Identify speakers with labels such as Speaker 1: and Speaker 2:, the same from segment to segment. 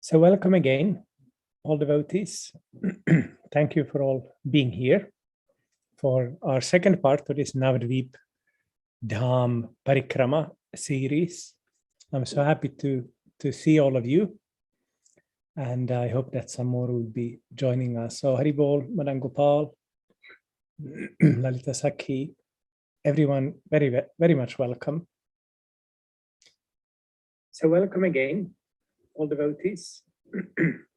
Speaker 1: So welcome again, all devotees. Thank you for all being here for our second part of this Navadvip Dham Parikrama series. I'm so happy to see all of you, and I hope that some more will be joining us. So Haribol, Madan Gopal, Lalita Sakhi, everyone very much welcome. So welcome again, all devotees.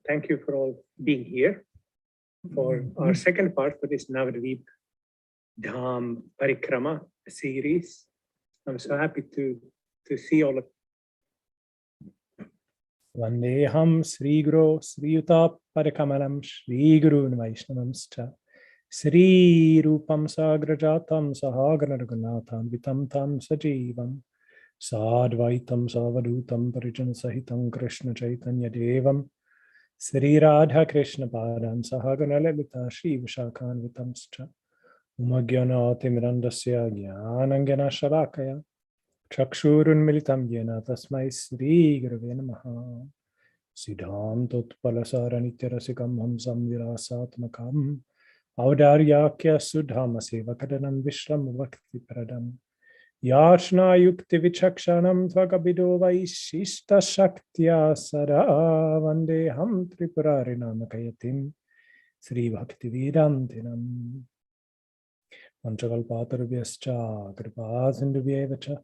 Speaker 1: Thank you for all being here for our second part of this Navadvip Dham Parikrama series. I'm so happy to see all of you. Vandeham Sri Guru Sri Yuta Parikamalam Sri Guru Vaishnavamscha Sri Rupam Sagrajatam Sahagana Raghunatham Vitam Tam Sajivam Sadvaitam Savadutam Parijan Sahitam Krishna Caitanya Devam Sri Radha Krishna Padan Sahagana Lalita Shri Vishakhan Vitamscha Umagyana Timrandasya Gyanangana Shalakaya Chakshurun Militam Yena Tasmai Sri Gurave Namaha Siddham Tutpalasara Nityarasikam Hamsam Virasatmakam Audaryakya Sudhama Sevakadanam Vishram Bhakti Pradam Yashna Yukti Vichakshanam Tvagabido Vaishishta Shaktya Sara Vandeham Tripurarinam Kayatim Sri Bhakti Vedantinam Manchakalpatarubhyascha Kripa Sindhubhyevacha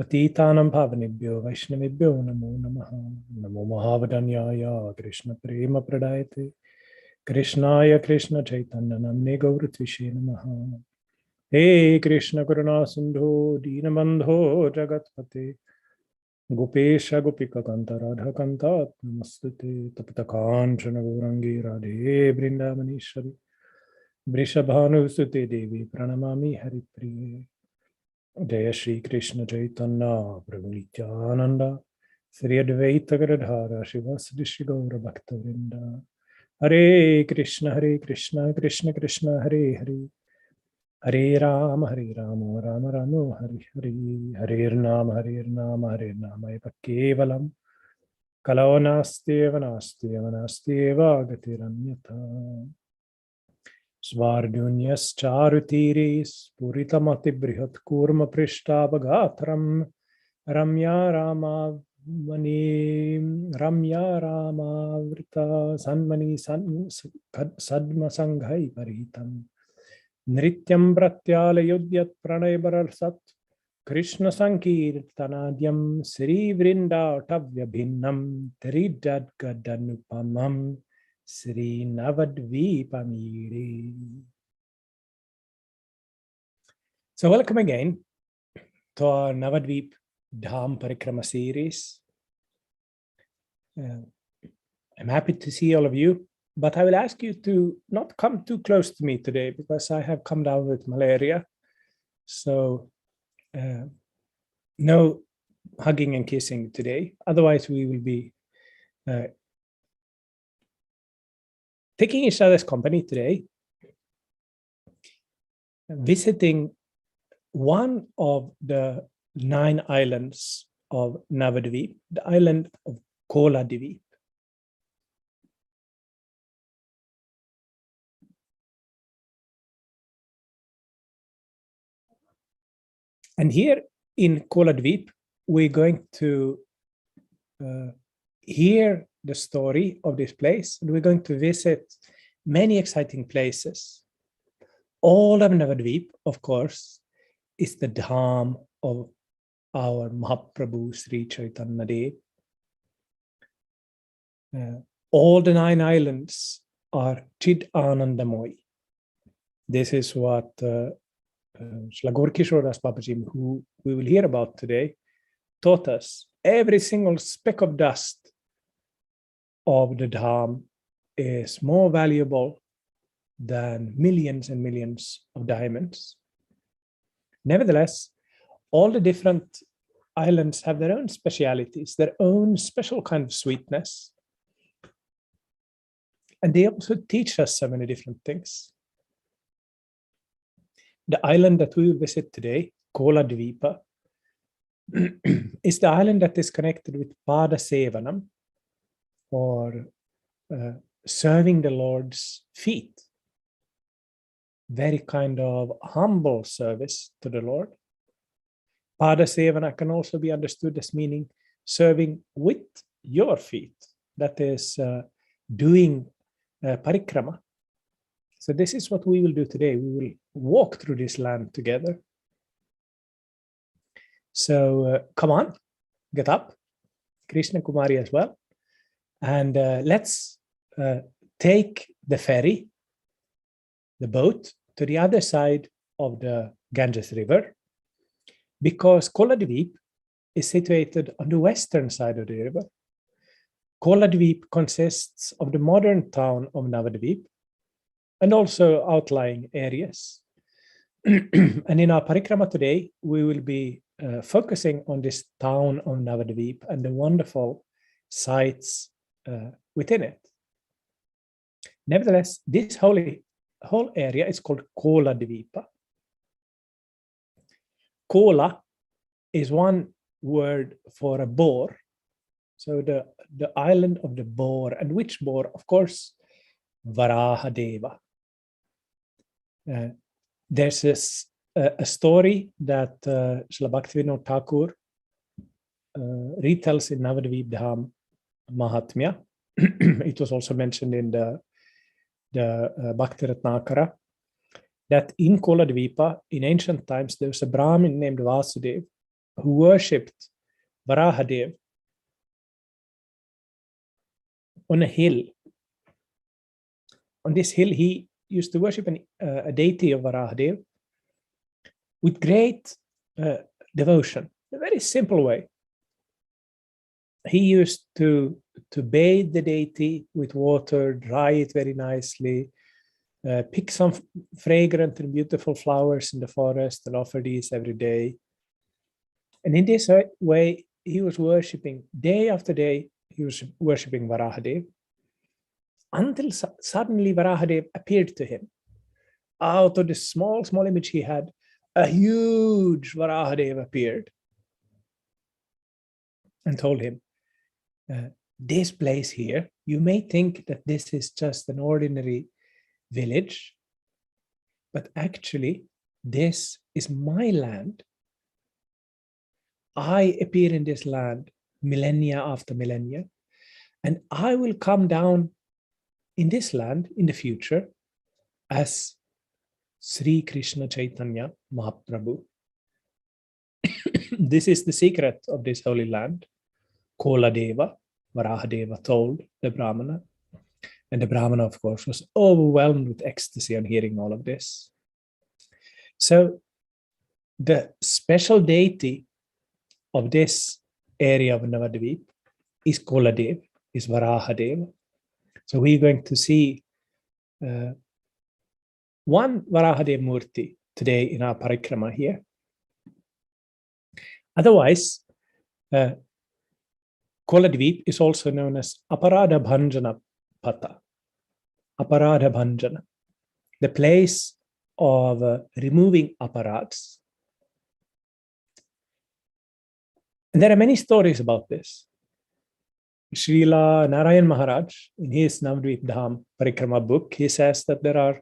Speaker 1: Patitanam Pavanibhyo Vaishnavibhyo Namo Namaha Namo Mahavadanyaya Krishna Prema Pradayate Krishnaya Krishna Chaitanya Namne Gauratvishe Namaha Hey Krishna Karuna Sindhu Dinabandho Jagatpate Gopesha Gopika Kanta Radha Kanta Namastute Tapatakanchana Gaurangi Radhe Vrindavanishari Vrishabhanu Sute Devi Pranamami Haripriye Jaya Shri Krishna Chaitanya Prabhu Nityananda Sri Advaita Gadadhara Shivasadi Shri Gaura Bhakta Vrinda Hare Krishna Krishna Krishna Hare Hare Hare Rama Rama Rama Hare Hare Hare Nama Eva Kevalam Kalau Nasteva Nasteva Gatiranyata Svardunyas Charutiris Puritamati Brihat Kurma Prishtabhagatram Ramya Rama Vrita Sanmani Sadma Sanghai Paritam Nrityam Pratyala Yudyat Pranay Bararsat Krishna Sankirtanadyam Sri Vrinda Tavya Bhinnam Tridad Gadanupamam Sri Navadvipamiri. So welcome again to our Navadvip Dham Parikrama series. I'm happy to see all of you. But I will ask you to not come too close to me today because I have come down with malaria. So no hugging and kissing today. Otherwise, we will be taking each other's company today, visiting one of the 9 islands of Navadvip, the island of Koladvip. And here in Koladvip, we're going to hear the story of this place, and we're going to visit many exciting places. All of Navadvip, of course, is the dham of our Mahaprabhu Sri Chaitanya Dev. All the 9 islands are Chid Anandamoy. This is what Shlagor Kishoras Babaji, who we will hear about today, taught us. Every single speck of dust of the dham is more valuable than millions and millions of diamonds. Nevertheless, all the different islands have their own specialities, their own special kind of sweetness. And they also teach us so many different things. The island that we will visit today, Koladvipa, is the island that is connected with Pada Sevanam. or serving the Lord's feet. Very kind of humble service to the Lord. Padasevana can also be understood as meaning serving with your feet. That is doing parikrama. So this is what we will do today. We will walk through this land together. So come on, get up, Krishna Kumari as well. And let's take the ferry, the boat, to the other side of the Ganges River, because Koladweep is situated on the western side of the river. Koladweep consists of the modern town of Navadweep and also outlying areas. And in our parikrama today, we will be focusing on this town of Navadweep and the wonderful sights within it. Nevertheless, this whole area is called Koladweepa. Kola is one word for a boar. So the island of the boar. And which boar? Of course, Varahadeva. There's a story that Srila Bhaktivinoda Thakur retells in Navadweep Dham Mahatmya. It was also mentioned in the Bhakti Ratnakara, that in Koladweepa, in ancient times, there was a Brahmin named Vasudev who worshipped Varahadev on a hill. On this hill, he used to worship a deity of Varahadev with great devotion, a very simple way. He used to bathe the deity with water, dry it very nicely, pick some fragrant and beautiful flowers in the forest and offer these every day. And in this way, he was worshipping, day after day, he was worshipping Varahadev, until suddenly Varahadev appeared to him. Out of this small image he had, a huge Varahadev appeared and told him, this place here, you may think that this is just an ordinary village, but actually this is my land. I appear in this land millennia after millennia, and I will come down in this land in the future as Sri Krishna Caitanya Mahaprabhu. This is the secret of this holy land. Koladeva, Varahadeva told the Brahmana. And the Brahmana, of course, was overwhelmed with ecstasy on hearing all of this. So the special deity of this area of Navadweep is Koladev, is Varahadeva. So we're going to see one Varahadev Murti today in our parikrama here. Otherwise, Koladweep is also known as Aparadha Bhanjana Pata. Aparadha Bhanjana, the place of removing aparadhs. And there are many stories about this. Srila Narayan Maharaj, in his Navadweep Dham Parikrama book, he says that there are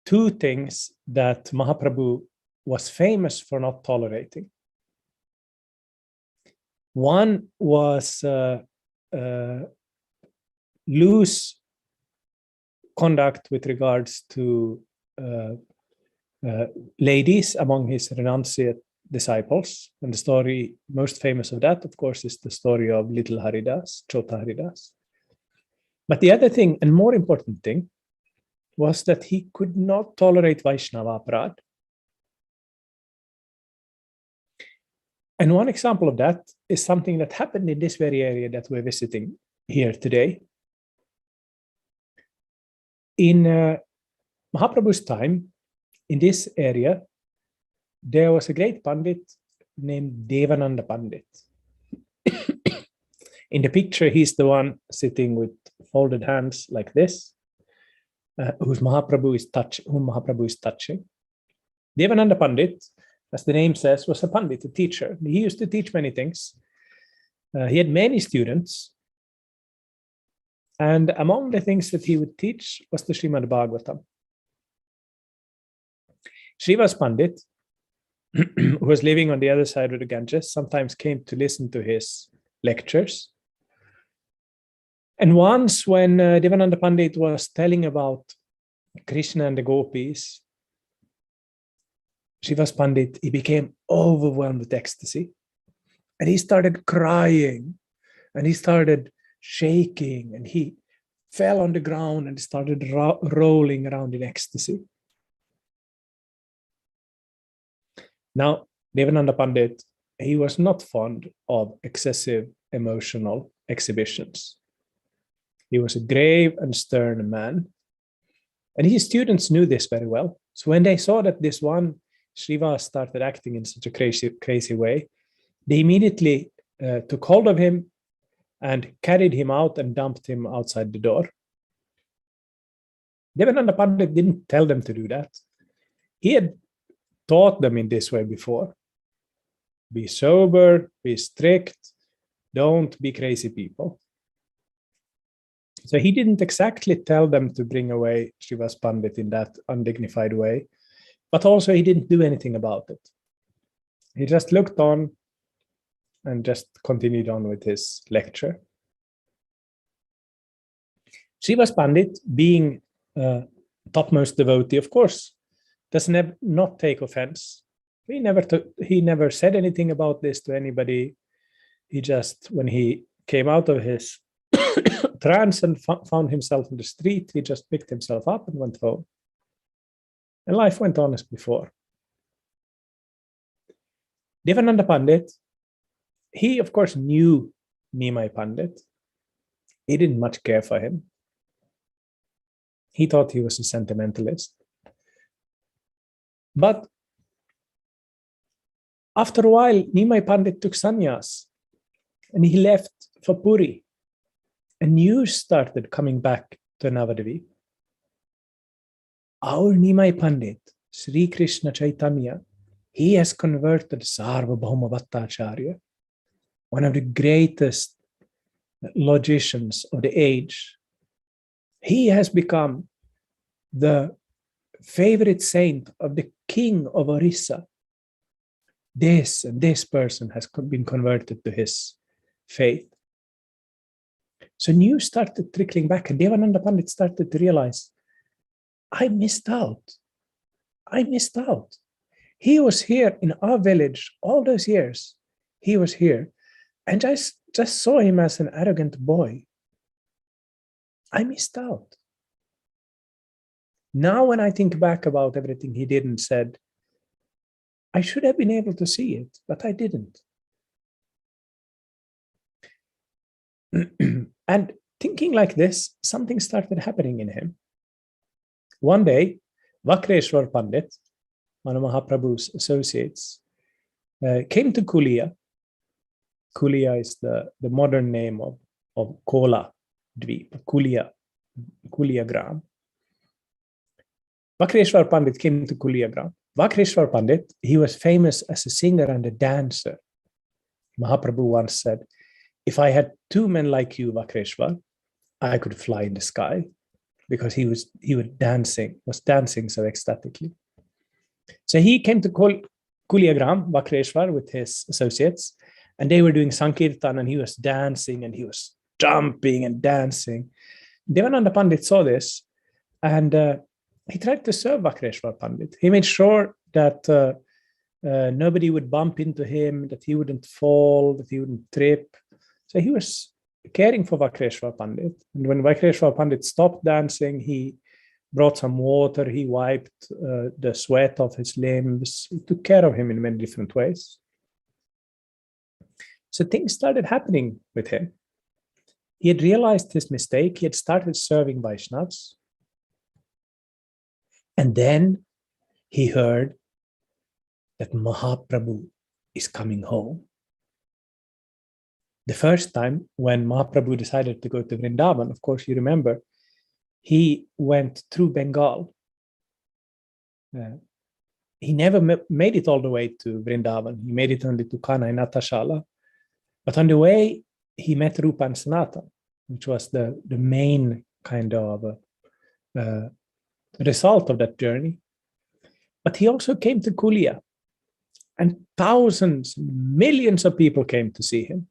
Speaker 1: two things that Mahaprabhu was famous for not tolerating. One was loose conduct with regards to ladies among his renunciate disciples. And the story most famous of that, of course, is the story of little Haridas, Chota Haridas. But the other thing, and more important thing, was that he could not tolerate Vaishnava aparadh. And one example of that is something that happened in this very area that we're visiting here today. In Mahaprabhu's time, in this area, there was a great Pandit named Devananda Pandit. In the picture, he's the one sitting with folded hands like this, whom Mahaprabhu is touching. Devananda Pandit, as the name says, was a Pandit, a teacher. He used to teach many things. He had many students. And among the things that he would teach was the Srimad Bhagavatam. Srivas Pandit, who was living on the other side of the Ganges, sometimes came to listen to his lectures. And once when Devananda Pandit was telling about Krishna and the gopis, Srivas Pandit, he became overwhelmed with ecstasy. And he started crying, and he started shaking, and he fell on the ground and started rolling around in ecstasy. Now, Devananda Pandit, he was not fond of excessive emotional exhibitions. He was a grave and stern man. And his students knew this very well. So when they saw that this one Srivas started acting in such a crazy way, they immediately took hold of him and carried him out and dumped him outside the door. Devananda Pandit didn't tell them to do that. He had taught them in this way before. Be sober, be strict, don't be crazy people. So he didn't exactly tell them to bring away Srivas Pandit in that undignified way, but also he didn't do anything about it. He just looked on and just continued on with his lecture. Srivas Pandit, being topmost devotee, of course, does not take offense. He never said anything about this to anybody. He just, when he came out of his trance and found himself in the street, he just picked himself up and went home. And life went on as before. Devananda Pandit, he of course knew Nimai Pandit. He didn't much care for him. He thought he was a sentimentalist. But after a while, Nimai Pandit took sannyas and he left for Puri. And news started coming back to Navadvip. Our Nimai Pandit, Sri Krishna Caitanya, he has converted Sarvabhauma Bhattacharya, one of the greatest logicians of the age. He has become the favorite saint of the king of Orissa. This and this person has been converted to his faith. So news started trickling back, and Devananda Pandit started to realize, I missed out. He was here in our village all those years. He was here, and I just saw him as an arrogant boy. I missed out. Now when I think back about everything he did and said, I should have been able to see it, but I didn't. And thinking like this, something started happening in him. One day, Vakreshwar Pandit, one of Mahaprabhu's associates, came to Kulia. Kulia is the modern name of Kola Dweep, Kulia Gram. Vakreshwar Pandit came to Kulia Gram. Vakreshwar Pandit, he was famous as a singer and a dancer. Mahaprabhu once said, if I had two men like you, Vakreshwar, I could fly in the sky, because he was dancing so ecstatically. So he came to Kuliagram, Vakreshwar, with his associates, and they were doing Sankirtan, and he was dancing, and he was jumping and dancing. Devananda Pandit saw this, and he tried to serve Vakreshwar Pandit. He made sure that nobody would bump into him, that he wouldn't fall, that he wouldn't trip. So he was caring for Vakreshwar Pandit. And when Vakreshwar Pandit stopped dancing, he brought some water, he wiped the sweat off his limbs, he took care of him in many different ways. So things started happening with him. He had realized his mistake, he had started serving Vaishnavas. And then he heard that Mahaprabhu is coming home. The first time when Mahaprabhu decided to go to Vrindavan, of course, you remember, he went through Bengal. He never made it all the way to Vrindavan. He made it only to Kanha in Natashala. But on the way, he met Rupa and Sanatan. which was the main kind of result of that journey. But he also came to Kulia, and thousands, millions of people came to see him.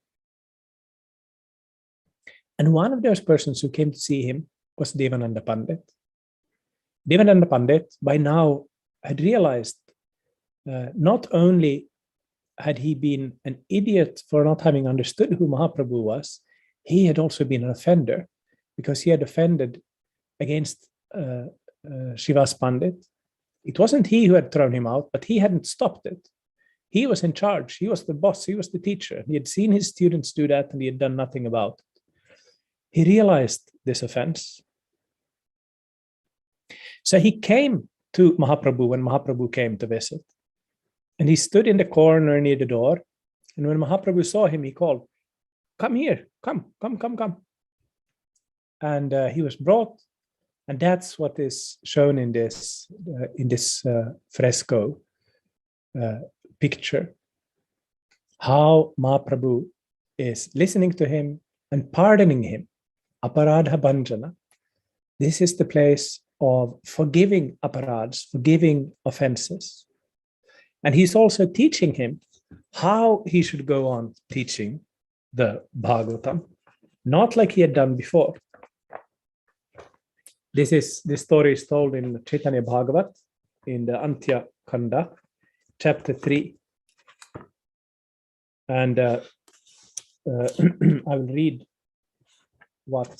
Speaker 1: And one of those persons who came to see him was Devananda Pandit. Devananda Pandit by now had realized not only had he been an idiot for not having understood who Mahaprabhu was, he had also been an offender, because he had offended against Srivas Pandit. It wasn't he who had thrown him out, but he hadn't stopped it. He was in charge. He was the boss. He was the teacher. He had seen his students do that, and he had done nothing about it. He realized this offense. So he came to Mahaprabhu when Mahaprabhu came to visit. And he stood in the corner near the door. And when Mahaprabhu saw him, he called, "Come here, come. And he was brought. And that's what is shown in this fresco picture. How Mahaprabhu is listening to him and pardoning him. Aparadha Bhanjana. This is the place of forgiving aparads, forgiving offenses. And he's also teaching him how he should go on teaching the Bhagavatam, not like he had done before. This story is told in Chaitanya Bhagavat, in the Antya Khanda, chapter 3. And I will read what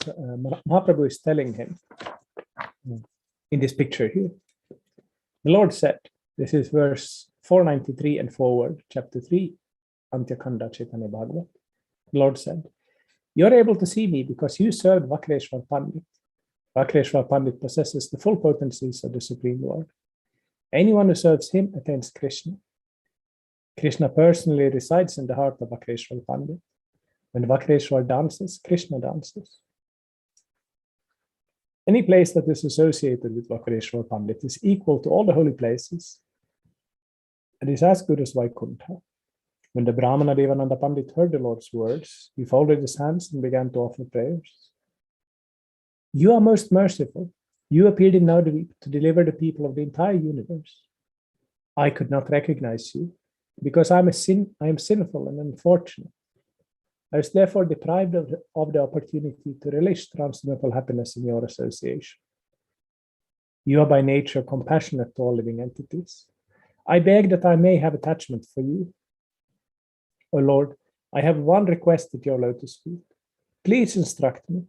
Speaker 1: Mahaprabhu is telling him in this picture here. The Lord said, this is verse 493 and forward, chapter 3, Antya Khanda, Chaitanya Bhagavat. The Lord said, "You're able to see me because you served Vakreshwar Pandit. Vakreshwar Pandit possesses the full potencies of the Supreme Lord. Anyone who serves him attains Krishna. Krishna personally resides in the heart of Vakreshwar Pandit. When Vakreshwar dances, Krishna dances. Any place that is associated with Vakreshwar Pandit is equal to all the holy places and is as good as Vaikuntha." When the Brahmana Devananda Pandit heard the Lord's words, he folded his hands and began to offer prayers. "You are most merciful. You appeared in Navadvip to deliver the people of the entire universe. I could not recognize you because I am sinful and unfortunate. I was therefore deprived of the opportunity to relish transcendental happiness in your association. You are by nature compassionate to all living entities. I beg that I may have attachment for you. O Lord, I have one request at your lotus feet. Please instruct me.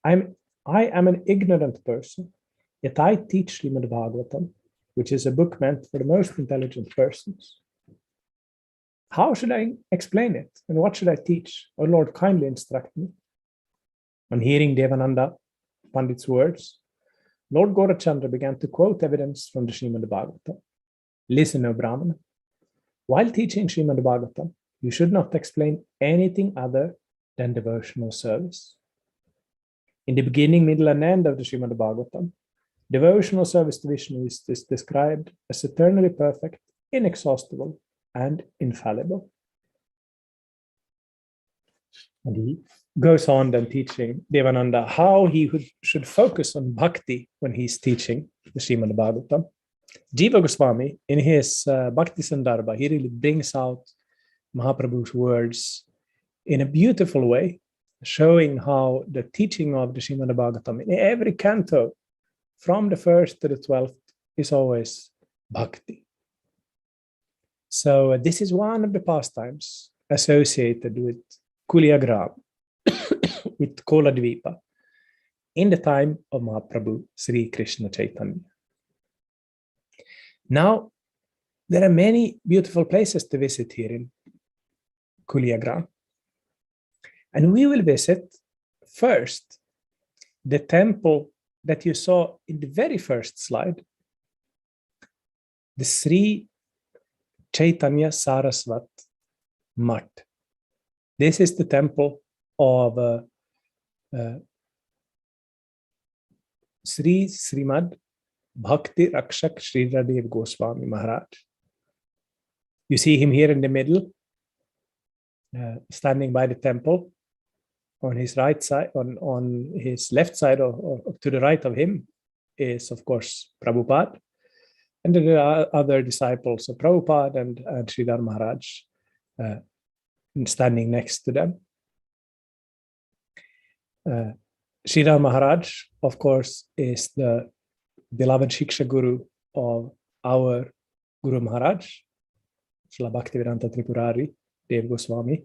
Speaker 1: I am an ignorant person, yet I teach Srimad Bhagavatam, which is a book meant for the most intelligent persons. How should I explain it, and what should I teach? O Lord, kindly instruct me." On hearing Devananda Pandit's words, Lord Gaurachandra began to quote evidence from the Srimad Bhagavatam. "Listen, O Brahmana. While teaching Srimad Bhagavatam, you should not explain anything other than devotional service. In the beginning, middle, and end of the Srimad Bhagavatam, devotional service to Vishnu is described as eternally perfect, inexhaustible, and infallible." And he goes on then teaching Devananda how he should focus on bhakti when he's teaching the Srimad Bhagavatam. Jiva Goswami, in his Bhakti Sandarbha, he really brings out Mahaprabhu's words in a beautiful way, showing how the teaching of the Srimad Bhagavatam in every canto, from the 1st to the 12th, is always bhakti. So this is one of the pastimes associated with Kuliagram, with Kola Dvipa, in the time of Mahaprabhu, Sri Krishna Chaitanya. Now, there are many beautiful places to visit here in Kuliagram. And we will visit first the temple that you saw in the very first slide, the Sri Caitanya Saraswat Mart. This is the temple of Sri Srimad Bhakti Rakshak Sri Radhadev Goswami Maharaj. You see him here in the middle, standing by the temple. on his right side, on his left side, or to the right of him, is of course Prabhupada, and there are other disciples of Prabhupada and Sridhar Maharaj standing next to them. Sridhar Maharaj, of course, is the beloved Shiksha Guru of our Guru Maharaj, Srila Bhaktivedanta Tripurari, Dev Goswami.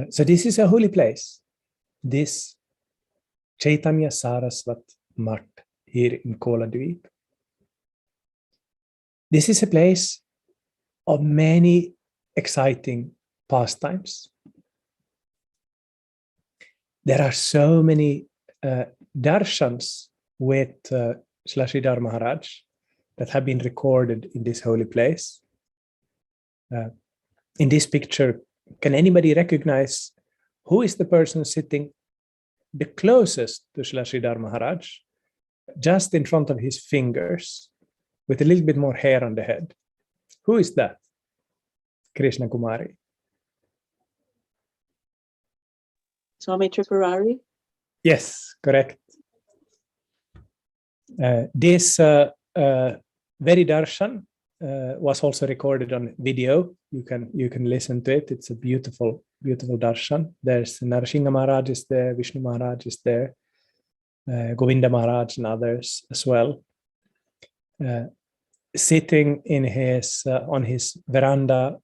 Speaker 1: So this is a holy place, this Caitanya Sarasvat Mart here in Koladweep. This is a place of many exciting pastimes. There are so many darshans with Srila Sridhar Maharaj that have been recorded in this holy place. In this picture, can anybody recognize who is the person sitting the closest to Srila Sridhar Maharaj, just in front of his fingers, with a little bit more hair on the head? Who is that? Krishna Kumari.
Speaker 2: Swami Tripurari?
Speaker 1: Yes, correct. This very darshan was also recorded on video. You can listen to it. It's a beautiful, beautiful darshan. There's Narasingha Maharaj is there, Vishnu Maharaj is there, Govinda Maharaj and others as well. Sitting in his on his veranda,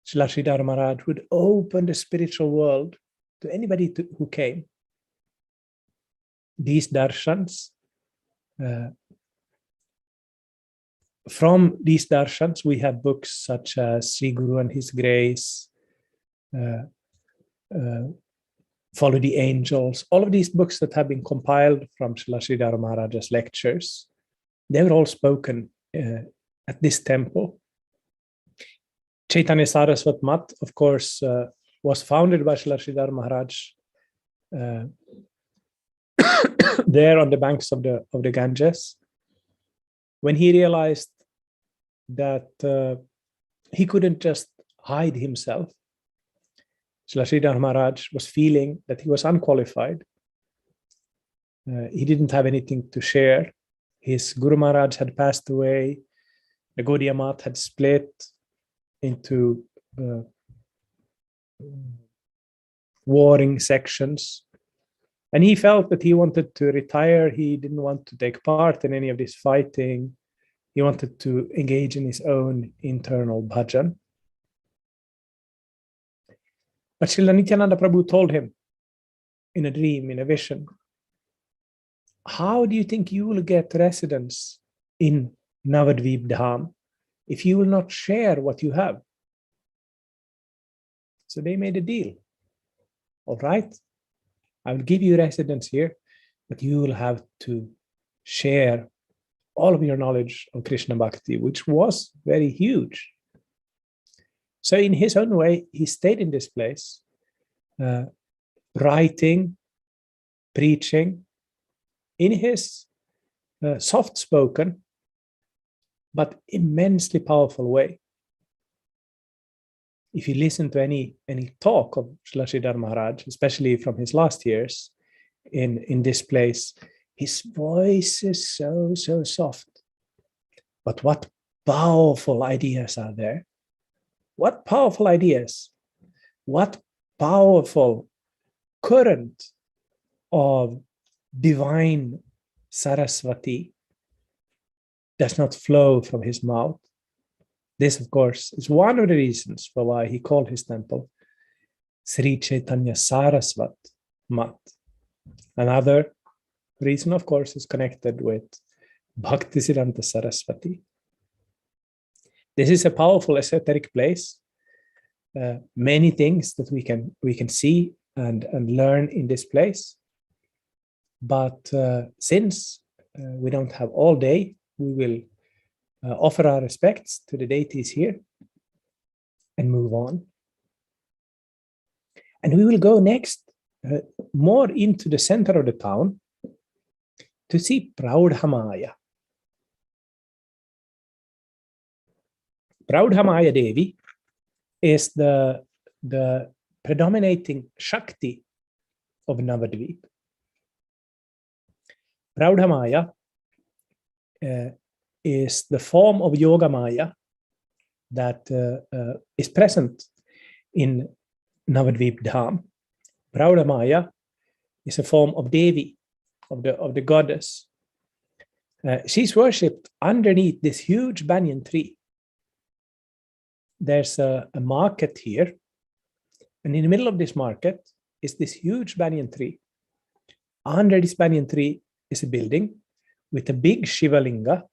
Speaker 1: Srila Sridhar Maharaj would open the spiritual world to anybody who came. These darshans, from these darshans, we have books such as Sri Guru and His Grace, Follow the Angels, all of these books that have been compiled from Srila Sridhar Maharaj's lectures. They were all spoken at this temple. Caitanya Sarasvat Mat, of course, was founded by Srila Sridhar Maharaj there on the banks of the Ganges, when he realized that he couldn't just hide himself. Srila Sridhar Maharaj was feeling that he was unqualified. He didn't have anything to share. His Guru Maharaj had passed away. The Gaudiya Math had split into warring sections. And he felt that he wanted to retire. He didn't want to take part in any of this fighting. He wanted to engage in his own internal bhajan. But Srila Nityananda Prabhu told him in a dream, in a vision, how do you think you will get residence in Navadvip Dham if you will not share what you have? So they made a deal. All right, I will give you residence here, but you will have to share all of your knowledge of Krishna Bhakti, which was very huge. So in his own way, he stayed in this place, writing, preaching, in his soft-spoken, but immensely powerful way. If you listen to any talk of Srila Sridhar Maharaj, especially from his last years in this place, his voice is so soft. But what powerful ideas are there? What powerful ideas? What powerful current of divine Saraswati does not flow from his mouth? This, of course, is one of the reasons for why he called his temple Sri Caitanya Sarasvat Mat. Another reason, of course, is connected with Bhaktisiddhanta Saraswati. This is a powerful esoteric place. Many things that we can see and learn in this place. But since we don't have all day, we will offer our respects to the deities here and move on. And we will go next more into the center of the town to see Praudhamaya. Praudhamaya Devi is the predominating Shakti of Navadvip. Praudhamaya is the form of Yogamaya that is present in Navadvip Dham. Praudhamaya is a form of Devi, of the goddess. She's worshipped underneath this huge banyan tree. There's a market here, and in the middle of this market is this huge banyan tree. Under this banyan tree is a building with a big Shiva linga.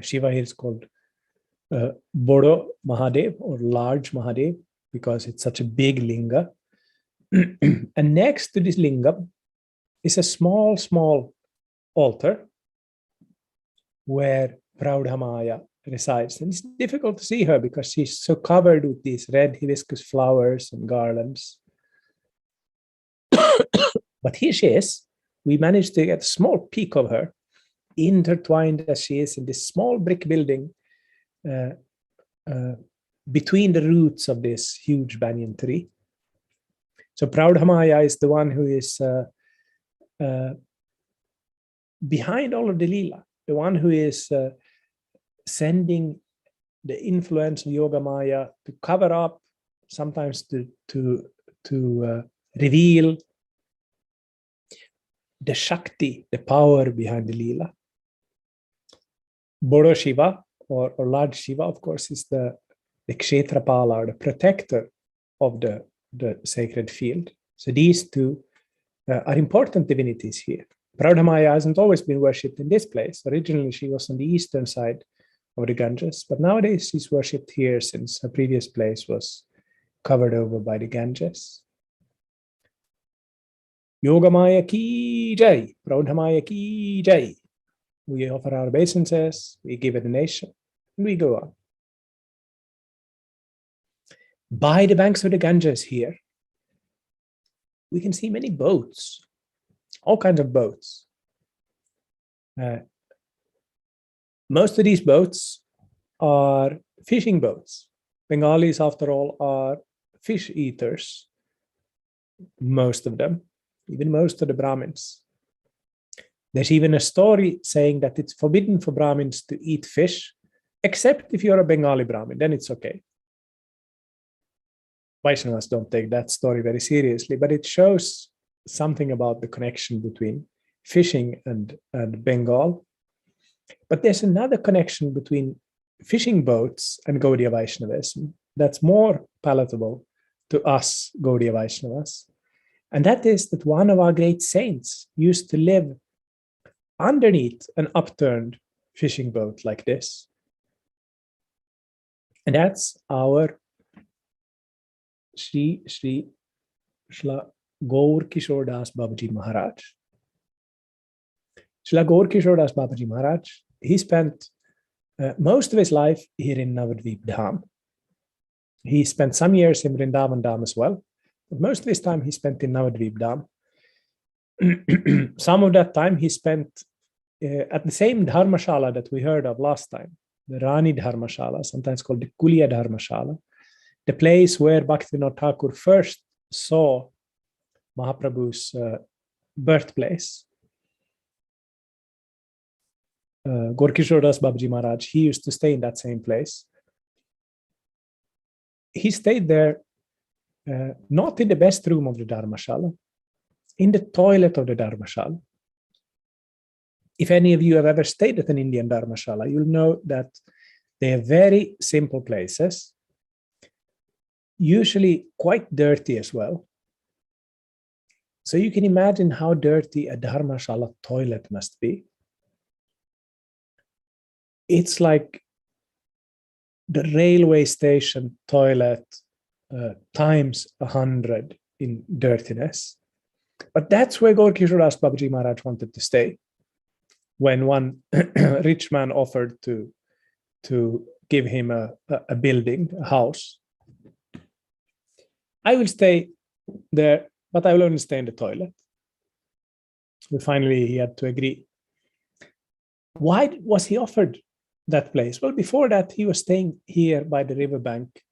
Speaker 1: Shiva here is called Bodo Mahadev, or large Mahadev, because it's such a big linga. And next to this lingam is a small altar where Praudhamaya resides. And it's difficult to see her because she's so covered with these red hibiscus flowers and garlands. But here she is. We managed to get a small peek of her, intertwined as she is in this small brick building between the roots of this huge banyan tree. So Praudhamaya is the one who is behind all of the Leela, the one who is sending the influence of Yogamaya to cover up, sometimes to reveal the Shakti, the power behind the Leela. Bodo Shiva, or large Shiva, of course, is the Kshetrapala, or the protector of the sacred field. So these two are important divinities here. Praudhamaya hasn't always been worshipped in this place. Originally, she was on the eastern side of the Ganges, but nowadays she's worshipped here since her previous place was covered over by the Ganges. Yogamaya ki jai, Praudhamaya ki jai. We offer our obeisances, we give a donation, and we go on. By the banks of the Ganges here, we can see many boats, all kinds of boats. Most of these boats are fishing boats. Bengalis, after all, are fish eaters, most of them, even most of the Brahmins. There's even a story saying that it's forbidden for Brahmins to eat fish, except if you're a Bengali Brahmin, then it's okay. Vaishnavas don't take that story very seriously, but it shows something about the connection between fishing and Bengal. But there's another connection between fishing boats and Gaudiya Vaishnavism that's more palatable to us Gaudiya Vaishnavas. And that is that one of our great saints used to live underneath an upturned fishing boat like this. And that's our Shri Shla Gaur Kishore Das Babaji Maharaj. Shla Gaur Kishore Das Babaji Maharaj, he spent most of his life here in Navadvip Dham. He spent some years in Vrindavan Dham as well, but most of his time he spent in Navadvip Dham. Some of that time he spent at the same Dharmashala that we heard of last time, the Rani Dharmashala, sometimes called the Kuliya Dharmashala, the place where Bhaktivinoda Thakur first saw Mahaprabhu's birthplace. Gaur Kishore Das Babaji Maharaj, he used to stay in that same place. He stayed there, not in the best room of the Dharmashala, in the toilet of the Dharmashala. If any of you have ever stayed at an Indian Dharmashala, you'll know that they are very simple places, usually quite dirty as well. So you can imagine how dirty a Dharmashala toilet must be. It's like the railway station toilet times 100 in dirtiness. But that's where Gaur Kishore Das Babaji Maharaj wanted to stay when one rich man offered to give him a building, a house. I will stay there, but I will only stay in the toilet. So finally, he had to agree. Why was he offered that place? Well, before that, he was staying here by the riverbank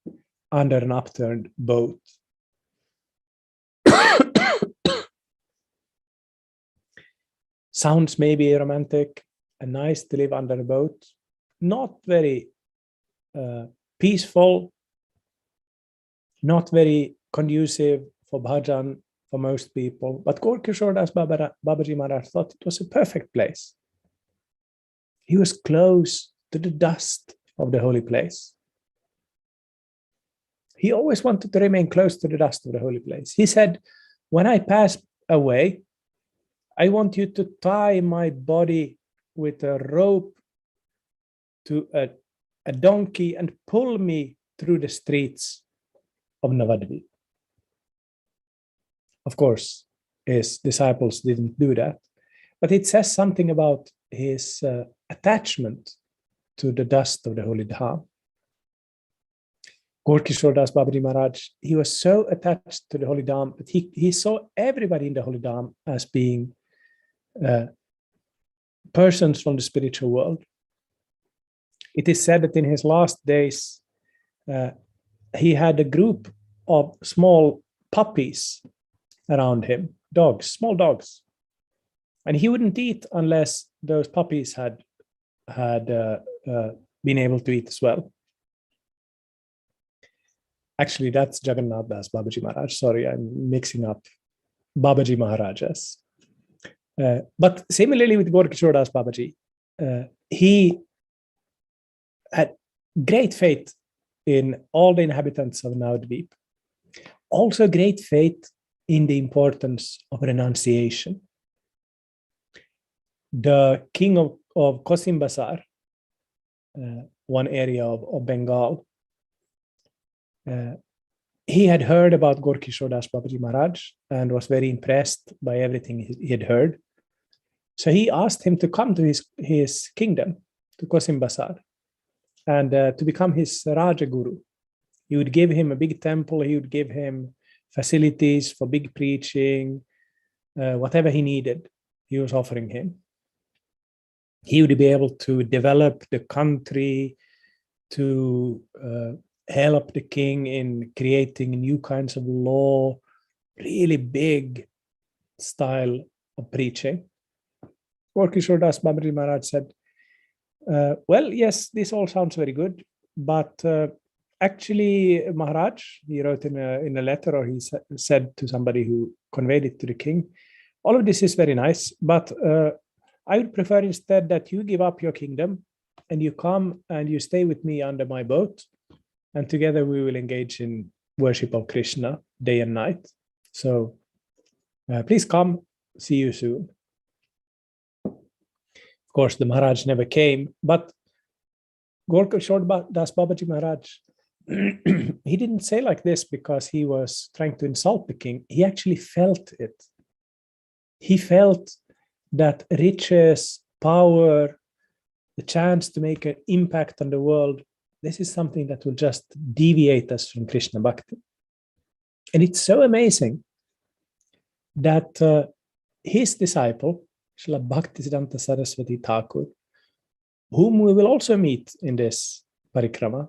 Speaker 1: under an upturned boat Sounds maybe romantic and nice to live under a boat. Not very peaceful, not very conducive for bhajan for most people. But Gaur Kishore Das Babaji Maharaj thought it was a perfect place. He was close to the dust of the holy place. He always wanted to remain close to the dust of the holy place. He said, when I pass away, I want you to tie my body with a rope to a donkey and pull me through the streets of Navadvip. Of course, his disciples didn't do that, but it says something about his attachment to the dust of the holy dham. Gaur Kishore Das Babaji Maharaj, he was so attached to the holy dham that he saw everybody in the holy dham as being persons from the spiritual world. It is said that in his last days, he had a group of small puppies around him, dogs, small dogs. And he wouldn't eat unless those puppies had been able to eat as well. Actually, that's Jagannath Das Babaji Maharaj. Sorry, I'm mixing up Babaji Maharajas. But similarly with Gaur Kishore Das Babaji, he had great faith in all the inhabitants of Navadvip. Also great faith in the importance of renunciation. The king of Kosimbasar, one area of Bengal, he had heard about Gaur Kishore Das Babaji Maharaj and was very impressed by everything he had heard. So he asked him to come to his kingdom, to Kosimbasar, and to become his Raja Guru. He would give him a big temple, he would give him facilities for big preaching, whatever he needed, he was offering him. He would be able to develop the country, to help the king in creating new kinds of law, really big style of preaching. Gaur Kishore Das Babaji Maharaj said, well, yes, this all sounds very good, but actually, Maharaj, he wrote in a letter, or he said to somebody who conveyed it to the king, all of this is very nice, but I would prefer instead that you give up your kingdom and you come and you stay with me under my boat, and together we will engage in worship of Krishna day and night. So please come, see you soon. Of course, the Maharaj never came, but Gaur Kishore Das Babaji Maharaj, he didn't say like this because he was trying to insult the king. He actually felt it. He felt that riches, power, the chance to make an impact on the world, this is something that will just deviate us from Krishna Bhakti. And it's so amazing that his disciple, Srila Bhaktisiddhanta Saraswati Thakur, whom we will also meet in this parikrama,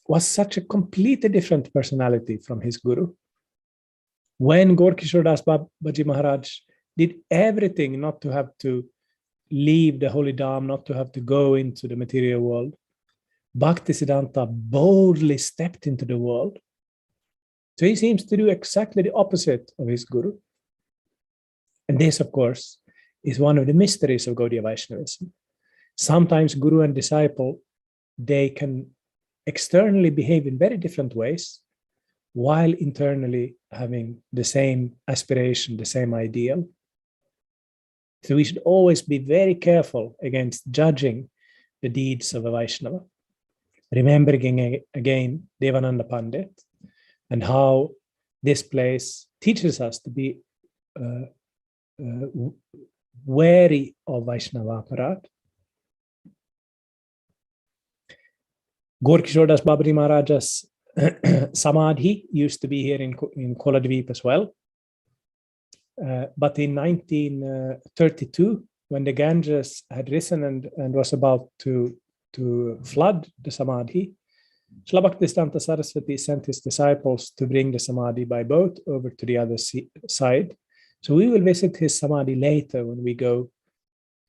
Speaker 1: was such a completely different personality from his guru. When Gaur Kishore Das Babaji Maharaj did everything not to have to leave the holy dham, not to have to go into the material world, Bhaktisiddhanta boldly stepped into the world. So he seems to do exactly the opposite of his guru. And this, of course, is one of the mysteries of Gaudiya Vaishnavism. Sometimes guru and disciple, they can externally behave in very different ways, while internally having the same aspiration, the same ideal. So we should always be very careful against judging the deeds of a Vaishnava. Remembering again Devananda Pandit and how this place teaches us to be wary of Vaishnava aparat. Gaur Kishore Das Babaji Maharaj's Samadhi used to be here in Koladvip as well. But in 1932, when the Ganges had risen and was about to flood the Samadhi, Srila Bhaktisiddhanta Saraswati sent his disciples to bring the Samadhi by boat over to the other side. So we will visit his samadhi later when we go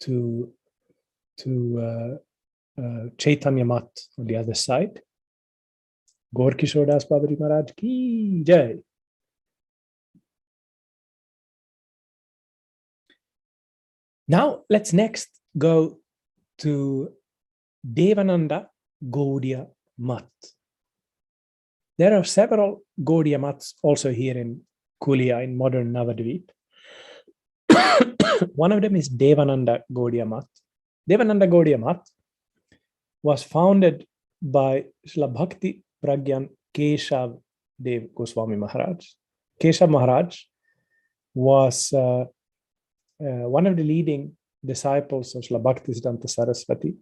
Speaker 1: to Caitanya Mat on the other side. Gaur Kishore Das Babaji Maharaj ki jai. Now let's next go to Devananda Gaudiya Mat. There are several Gaudiya Mats also here in Kulia in modern Navadvip. One of them is Devananda Gaudiya Mat. Devananda Gaudiya Mat was founded by Srila Bhakti Pragyan Keshav Dev Goswami Maharaj. Keshav Maharaj was one of the leading disciples of Srila Bhaktisiddhanta Saraswati.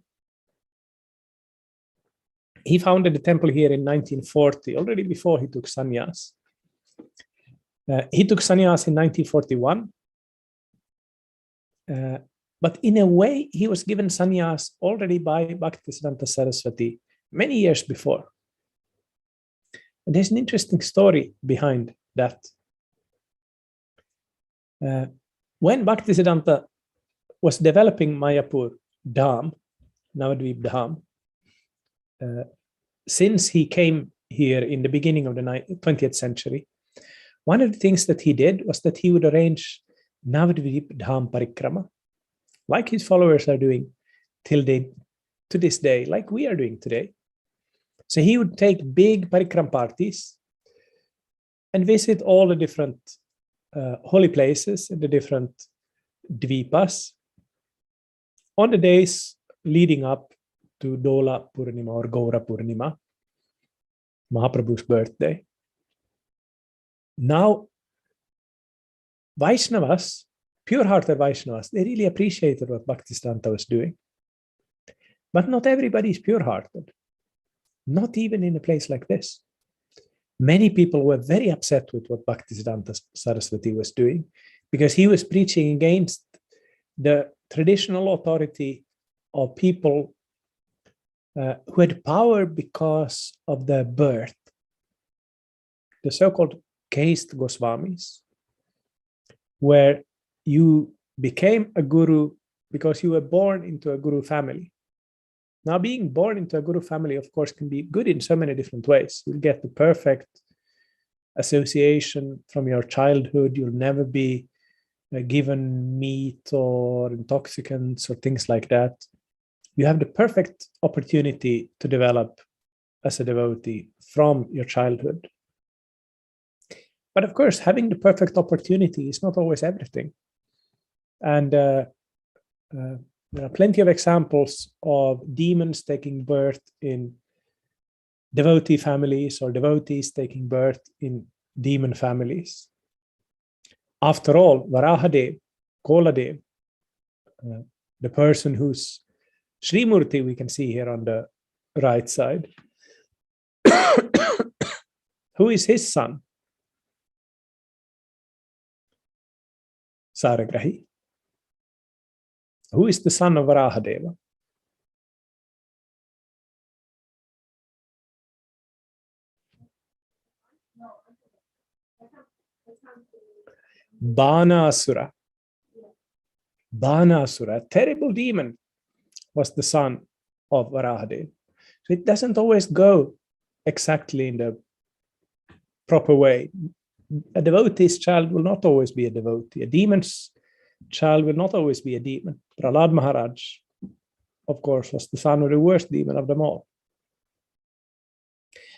Speaker 1: He founded the temple here in 1940, already before he took sannyas. He took sannyas in 1941. But in a way, he was given sannyas already by Bhaktisiddhanta Saraswati many years before. And there's an interesting story behind that. When Bhaktisiddhanta was developing Mayapur Dham, Navadvip Dham, since he came here in the beginning of the 20th century, one of the things that he did was that he would arrange Navadvip Dham Parikrama, like his followers are doing to this day, like we are doing today. So he would take big parikram parties and visit all the different holy places and the different dvipas on the days leading up to Dola Purnima or Gaura Purnima, Mahaprabhu's birthday. Now, Vaishnavas, pure-hearted Vaishnavas, they really appreciated what Bhaktisiddhanta was doing. But not everybody is pure-hearted, not even in a place like this. Many people were very upset with what Bhaktisiddhanta Saraswati was doing because he was preaching against the traditional authority of people who had power because of their birth, the so-called caste Goswamis, where you became a guru because you were born into a guru family. Now, being born into a guru family, of course, can be good in so many different ways. You'll get the perfect association from your childhood. You'll never be given meat or intoxicants or things like that. You have the perfect opportunity to develop as a devotee from your childhood. But of course, having the perfect opportunity is not always everything. And there are plenty of examples of demons taking birth in devotee families or devotees taking birth in demon families. After all, Varahadev, Koladev, the person whose Srimurti we can see here on the right side, who is his son? Saragrahi. Who is the son of Varahadeva? Banasura. Banasura, a terrible demon, was the son of Varahadeva. So it doesn't always go exactly in the proper way. A devotee's child will not always be a devotee. A demon's child will not always be a demon. Prahlad Maharaj, of course, was the son of the worst demon of them all.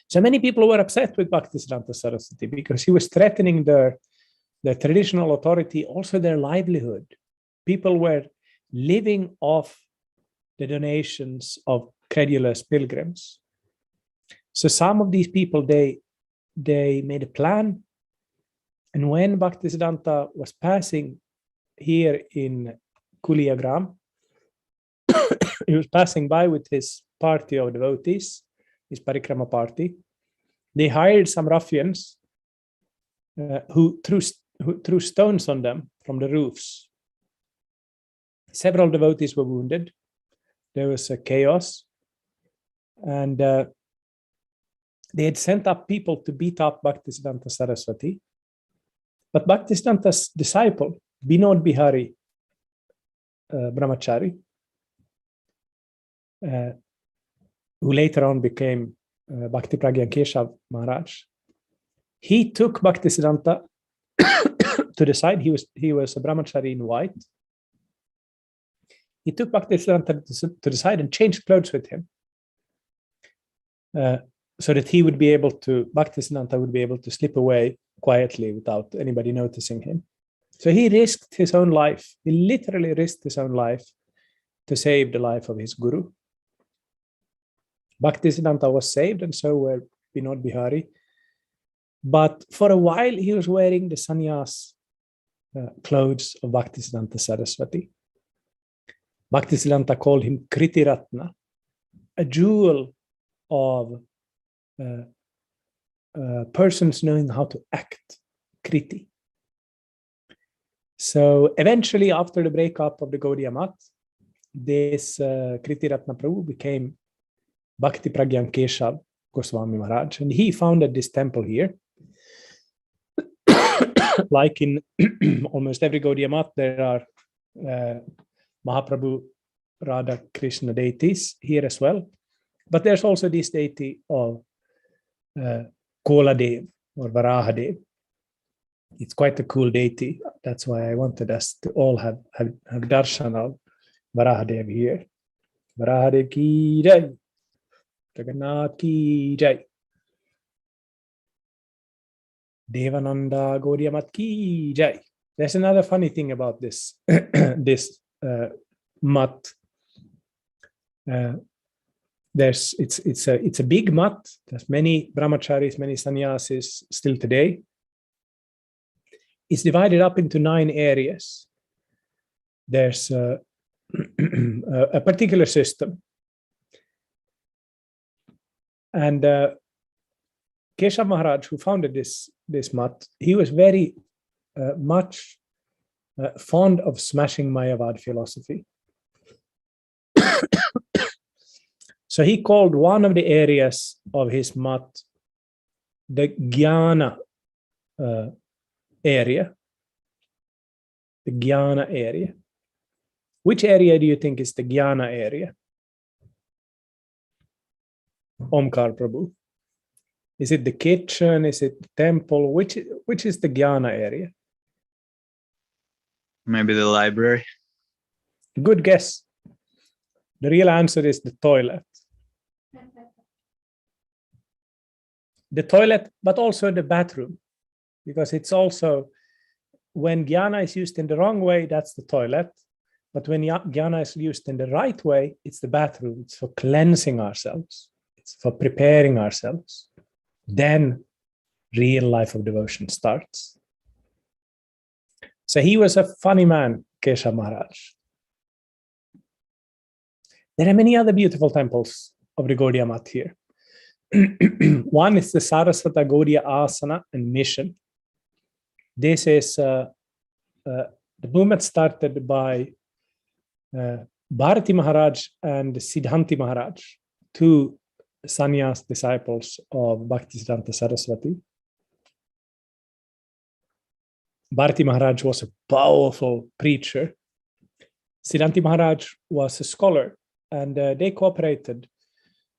Speaker 1: So many people were upset with Bhaktisiddhanta Saraswati because he was threatening their traditional authority, also their livelihood. People were living off the donations of credulous pilgrims. So some of these people, they made a plan. And when Bhaktisiddhanta was passing here in Kuliagram, he was passing by with his party of devotees, his parikrama party. They hired some ruffians who threw stones on them from the roofs. Several devotees were wounded. There was a chaos. And they had sent up people to beat up Bhaktisiddhanta Saraswati. But Bhaktisiddhanta's disciple, Vinod Bihari Brahmachari, who later on became Bhakti Pragyan Keshav Maharaj, he took Bhaktisiddhanta to the side. He was a Brahmachari in white. He took Bhaktisiddhanta to the side and changed clothes with him, so that he would be able to, Bhaktisiddhanta would be able to slip away quietly without anybody noticing him. So he risked his own life. He literally risked his own life to save the life of his guru. Bhaktisiddhanta was saved, and so were Vinod Bihari. But for a while, he was wearing the sannyas clothes of Bhaktisiddhanta Saraswati. Bhaktisiddhanta called him Kriti Ratna, a jewel of persons knowing how to act, Kriti. So eventually, after the breakup of the Gaudiya Math, this Kriti Ratna Prabhu became Bhakti Pragyan Keshav Goswami Maharaj, and he founded this temple here. Like in almost every Gaudiya Math, there are Mahaprabhu, Radha, Krishna deities here as well. But there's also this deity of Koladev or Varahadev. It's quite a cool deity. That's why I wanted us to all have darshan of Varahadev here. Varahadev ki jai, Jagannath ki jai, Devananda Gaudiya Math ki jai. There's another funny thing about this this math. It's a big math. There's many brahmacharis, many sannyasis still today. It's divided up into 9 areas. There's a particular system, and Keshav Maharaj, who founded this math, he was very much fond of smashing Mayavad philosophy. So he called one of the areas of his math the Jnana area. The Jnana area. Which area do you think is the Jnana area? Omkar Prabhu. Is it the kitchen? Is it the temple? Which is the Jnana area?
Speaker 3: Maybe the library.
Speaker 1: Good guess. The real answer is the toilet. The toilet, but also the bathroom, because it's also, when jnana is used in the wrong way, that's the toilet. But when jnana is used in the right way, it's the bathroom. It's for cleansing ourselves. It's for preparing ourselves. Then real life of devotion starts. So he was a funny man, Keshav Maharaj. There are many other beautiful temples of the Gaudiya Math here. One is the Sarasvatagoria Asana and Mission. This is the movement started by Bharati Maharaj and Siddhanti Maharaj, 2 sannyas disciples of Bhaktisiddhanta Saraswati. Bharati Maharaj was a powerful preacher. Siddhanti Maharaj was a scholar, and they cooperated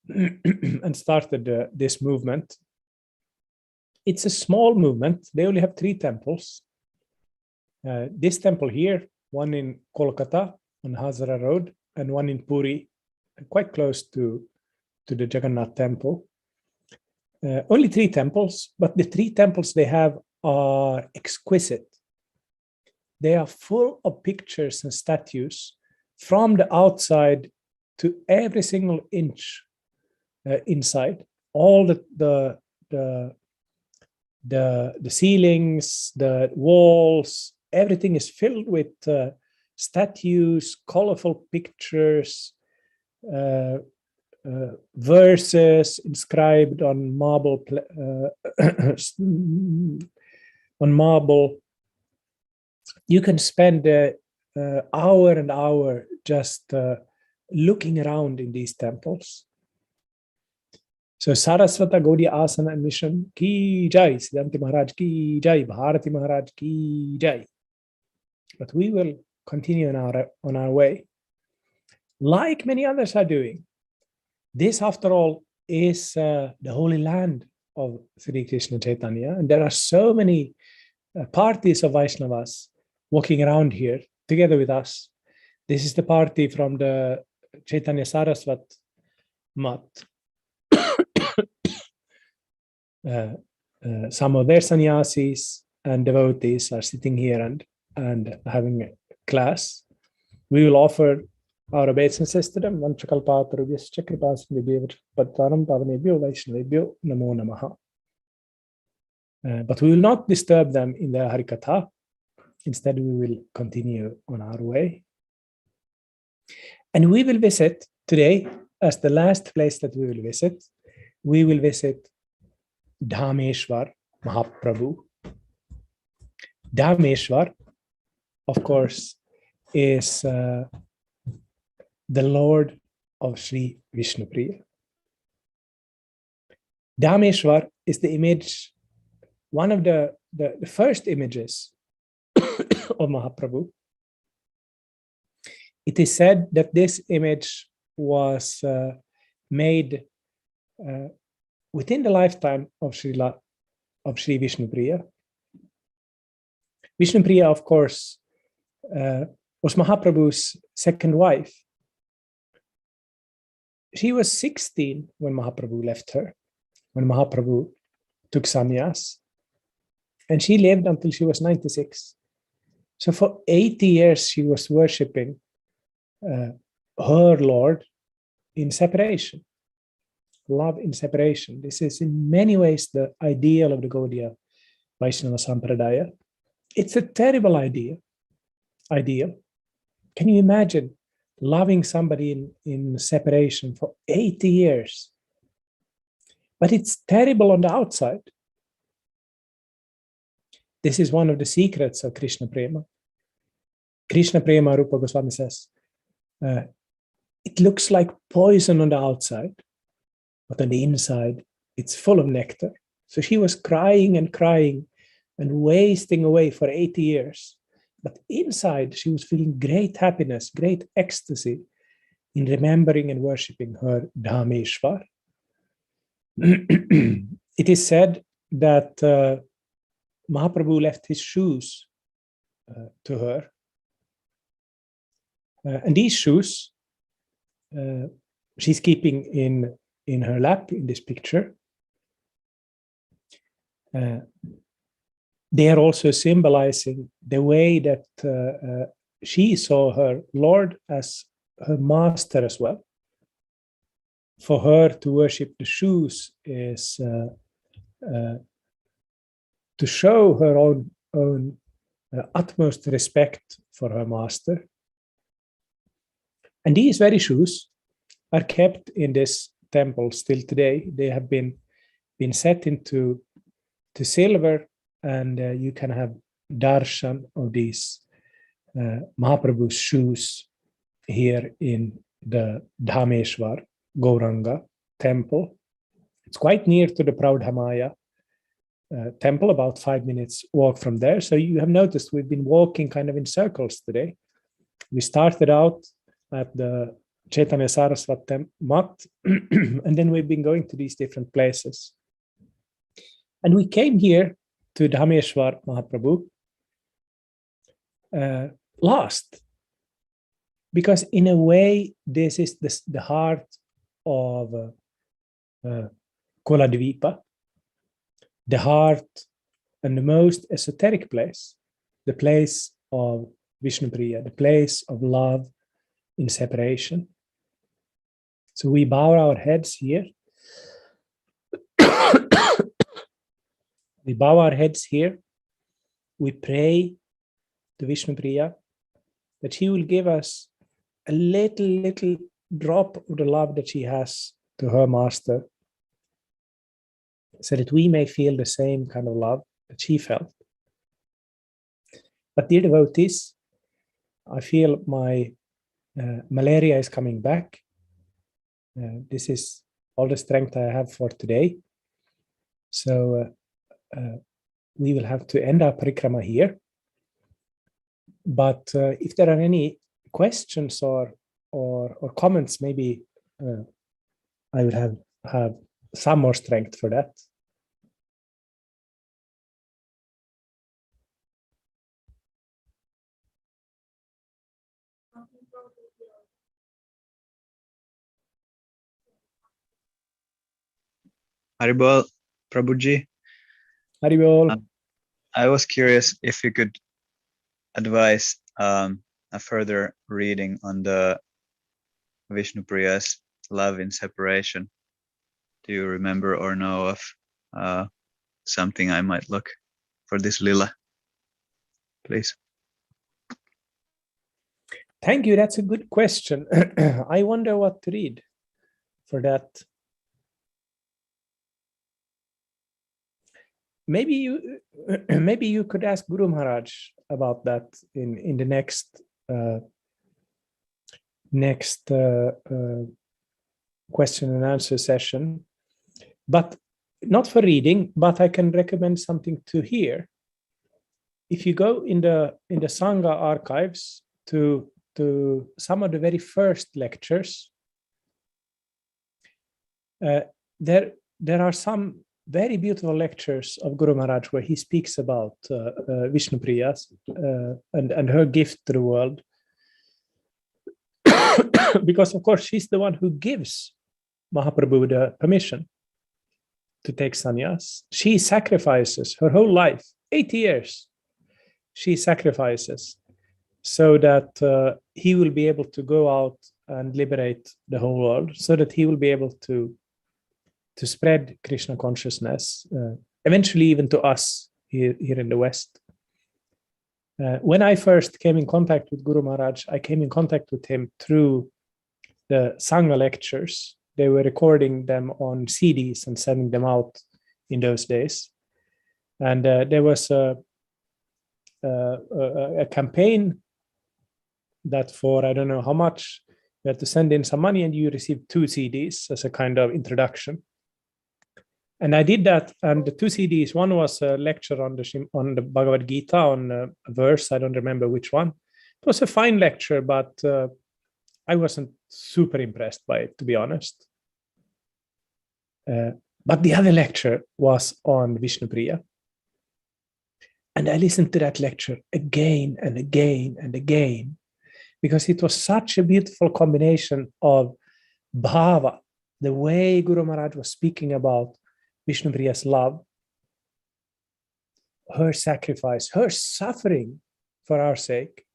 Speaker 1: and started this movement. It's a small movement. They only have 3 temples. This temple here, one in Kolkata on Hazara Road, and one in Puri, quite close to the Jagannath temple. Only 3 temples, but the 3 temples they have are exquisite. They are full of pictures and statues from the outside to every single inch inside. All the ceilings, the walls, everything is filled with statues, colorful pictures, verses inscribed on marble. You can spend hour and hour just looking around in these temples. So Sarasvatagoria Asana and mission ki jai, Siddhanta Maharaj ki jai, Bharati Maharaj ki jai. But we will continue on our way, like many others are doing. This, after all, is the holy land of Sri Krishna Caitanya, and there are so many parties of Vaishnavas walking around here together with us. This is the party from the Caitanya Saraswat Mart. Some of their sannyasis and devotees are sitting here and having a class. We will offer our obeisance to them. But we will not disturb them in their Harikatha. Instead, we will continue on our way. And we will visit today, as the last place that we will visit, we will visit Dhameshwar Mahaprabhu. Dhameshwar, of course, is the Lord of Sri Vishnupriya. Dhameshwar is the image, one of the first images of Mahaprabhu. It is said that this image was made within the lifetime of Sri Vishnupriya. Vishnupriya, of course, was Mahaprabhu's second wife. She was 16 when Mahaprabhu left her, when Mahaprabhu took sannyas, and she lived until she was 96. So for 80 years, she was worshipping her Lord in separation, love in separation. This is in many ways the ideal of the Gaudiya Vaishnava Sampradaya. It's a terrible ideal. Can you imagine loving somebody in separation for 80 years? But it's terrible on the outside. This is one of the secrets of Krishna Prema. Krishna Prema, Rupa Goswami says, it looks like poison on the outside, but on the inside, it's full of nectar. So she was crying and crying and wasting away for 80 years. But inside, she was feeling great happiness, great ecstasy in remembering and worshipping her Dhameshwar. It is said that Mahaprabhu left his shoes to her. And these shoes, she's keeping in her lap in this picture. They are also symbolizing the way that she saw her Lord as her master as well. For her to worship the shoes is to show her own utmost respect for her master. And these very shoes are kept in this temple still today. They have been set into silver, and you can have darshan of these Mahaprabhu's shoes here in the Dhameshwar Gauranga temple. It's quite near to the Praudhamaya temple, about 5 minutes walk from there. So you have noticed we've been walking kind of in circles today. We started out at the Caitanya Saraswat Mart, and then we've been going to these different places. And we came here to Dhameshwar Mahaprabhu last, because in a way, this is the heart of Koladvipa, the heart and the most esoteric place, the place of Vishnupriya, the place of love in separation. So we bow our heads here. We bow our heads here. We pray to Vishnupriya that she will give us a little drop of the love that she has to her master, so that we may feel the same kind of love that she felt. But dear devotees, I feel my malaria is coming back. This is all the strength I have for today. So we will have to end our parikrama here. But if there are any questions or comments, maybe I will have some more strength for that.
Speaker 3: Haribol, Prabhuji.
Speaker 1: Haribol.
Speaker 3: I was curious if you could advise a further reading on the Vishnupriya's love in separation. Do you remember or know of something I might look for this lila, please?
Speaker 1: Thank you. That's a good question. I wonder what to read for that. Maybe you could ask Guru Maharaj about that in the next question and answer session, but not for reading. But I can recommend something to hear. If you go in the Sangha archives to some of the very first lectures, there are some very beautiful lectures of Guru Maharaj where he speaks about Vishnupriya and her gift to the world. Because, of course, she's the one who gives Mahaprabhu the permission to take sannyas. She sacrifices her whole life, 8 years. She sacrifices so that he will be able to go out and liberate the whole world, so that he will be able to spread Krishna consciousness, eventually even to us here in the West. When I first came in contact with Guru Maharaj, I came in contact with him through the Sangha lectures. They were recording them on CDs and sending them out in those days. And there was a campaign that for, I don't know how much, you had to send in some money and you received 2 CDs as a kind of introduction. And I did that, and the 2 CDs, one was a lecture on the Bhagavad Gita, on a verse, I don't remember which one. It was a fine lecture, but I wasn't super impressed by it, to be honest. But the other lecture was on Vishnupriya. And I listened to that lecture again and again and again, because it was such a beautiful combination of bhava, the way Guru Maharaj was speaking about Vishnupriya's love, her sacrifice, her suffering for our sake,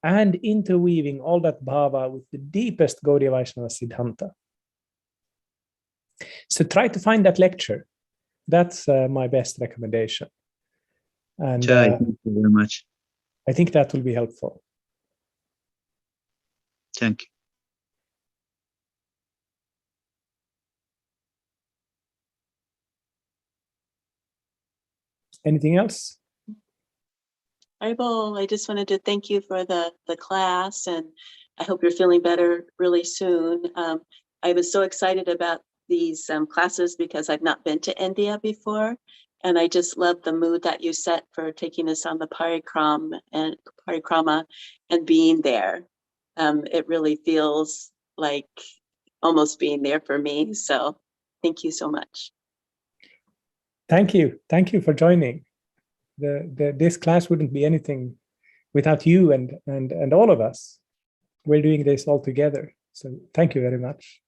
Speaker 1: and interweaving all that bhava with the deepest Gaudiya Vaishnava Siddhanta. So try to find that lecture. That's my best recommendation. And
Speaker 3: Thank you very much.
Speaker 1: I think that will be helpful.
Speaker 3: Thank you.
Speaker 1: Anything else?
Speaker 2: Haribol, I just wanted to thank you for the class, and I hope you're feeling better really soon. I was so excited about these classes because I've not been to India before, and I just love the mood that you set for taking us on the parikrama and being there. It really feels like almost being there for me. So thank you so much.
Speaker 1: Thank you. Thank you for joining. This class wouldn't be anything without you and all of us. We're doing this all together. So thank you very much.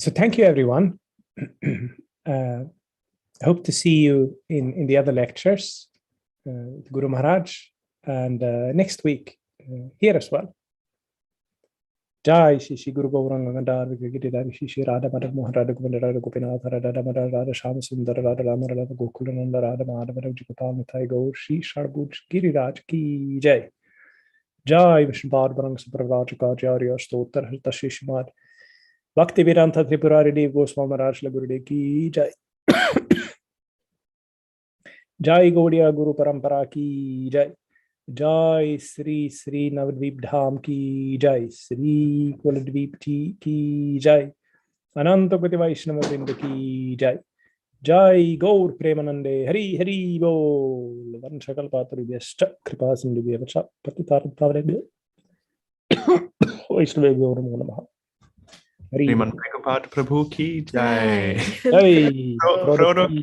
Speaker 1: So thank you, everyone. I hope to see you in the other lectures, Guru Maharaj, and next week here as well. Jai Shri Guru Gauranga Gandhar Giridhari Shri Radha Madhav Mohan Radha Govinda Radha Gopinath Radha Madhav Radha Shama Sundar Radha Rama Radha Gokulananda Radha Madhav Radha Gopal Nitai Gaur Shri Sharbhuj Giriraj Ki Jai. Jai Vishnupada Barang Sapravraj Karjarya Stotar Harta Shri Shrimad Bhakti Vedanta Tripurari Dev Goswami Maharaj Gurudev Ki Jai. Jai Gaudiya Guru Parampara Ki Jai. Jai Sri Sri Navadvip Dham ki Jai, Sri Kuladvip ki Jai, Ananta Gati Vaishnava Vrinda ki Jai, Jai Gaur Premanande Hari Hari Bol. Vanshakal Patarubhyascha Kripa Sindhubhyavacha Patitar Pavrebhyo Vaishnavebhyo Namo Namaha. Hari
Speaker 4: Sriman Bhrigupada Prabhu ki jai.
Speaker 1: Jai.
Speaker 4: Frodo ki